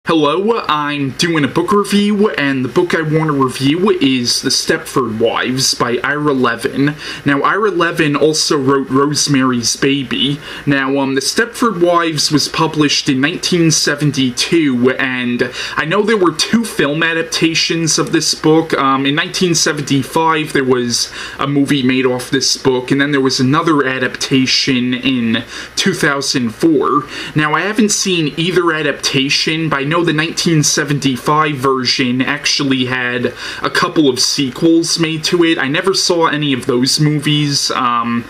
Hello, I'm doing a book review, and the book I want to review is The Stepford Wives by Ira Levin. Now, Ira Levin also wrote Rosemary's Baby. Now, The Stepford Wives was published in 1972, and I know there were two film adaptations of this book. In 1975, there was a movie made off this book, and then there was another adaptation in 2004. Now, I haven't seen either adaptation, but I know the 1975 version actually had a couple of sequels made to it. I never saw any of those movies, and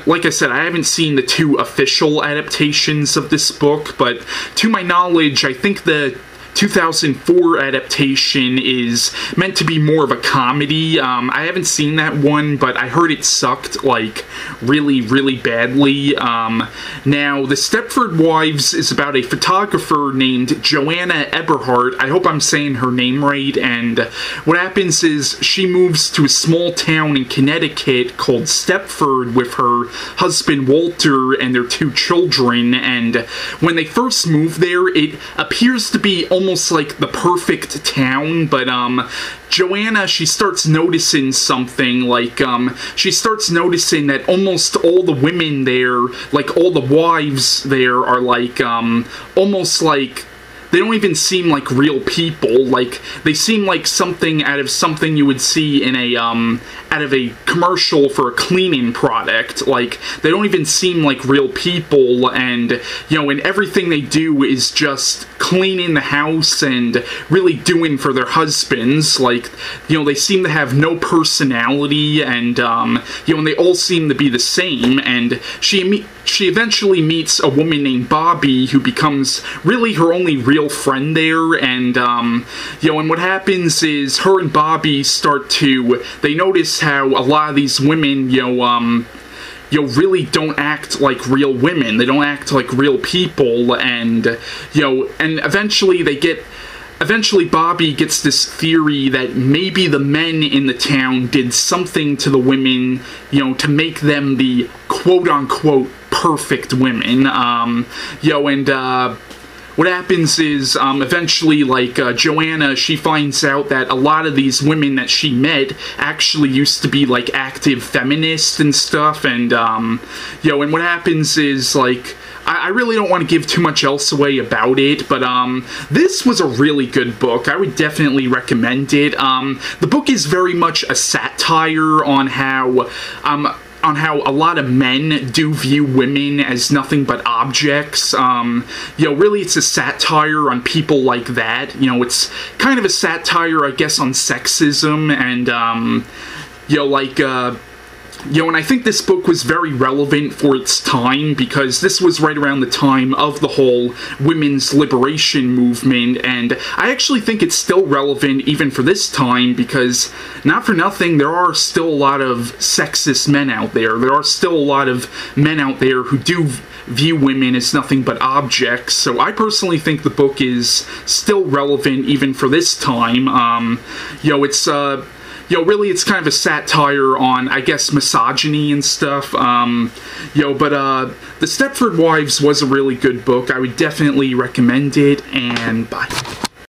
like I said, I haven't seen the two official adaptations of this book, but to my knowledge, I think the 2004 adaptation is meant to be more of a comedy. I haven't seen that one, but I heard it sucked, like, really, really badly. Now, The Stepford Wives is about a photographer named Joanna. I hope I'm saying her name right, and what happens is she moves to a small town in Connecticut called Stepford with her husband Walter and their two children, and when they first move there, it appears to be almost like the perfect town, but Joanna, she starts noticing something, like, she starts noticing that almost all the women there, like, all the wives there are, like, almost like, they don't even seem like real people. Like, they seem like something out of something you would see in a, out of a commercial for a cleaning product. Like, they don't even seem like real people, and, and everything they do is just cleaning the house and really doing for their husbands. Like, they seem to have no personality, and, and they all seem to be the same, and she eventually meets a woman named Bobby, who becomes really her only real friend there, and, and what happens is her and Bobby they notice how a lot of these women, really don't act like real women. They don't act like real people, and, and eventually Bobby gets this theory that maybe the men in the town did something to the women, to make them the quote-unquote perfect women, what happens is, eventually, like, Joanna, she finds out that a lot of these women that she met actually used to be, like, active feminists and stuff, and, and what happens is, like, I really don't want to give too much else away about it, but, this was a really good book. I would definitely recommend it. The book is very much a satire on how a lot of men do view women as nothing but objects. Really it's a satire on people like that. It's kind of a satire, I guess, on sexism, and, and I think this book was very relevant for its time, because this was right around the time of the whole women's liberation movement, and I actually think it's still relevant even for this time, because, not for nothing, there are still a lot of sexist men out there. There are still a lot of men out there who do view women as nothing but objects, so I personally think the book is still relevant even for this time. Really it's kind of a satire on, I guess, misogyny and stuff, The Stepford Wives was a really good book. I would definitely recommend it, and bye.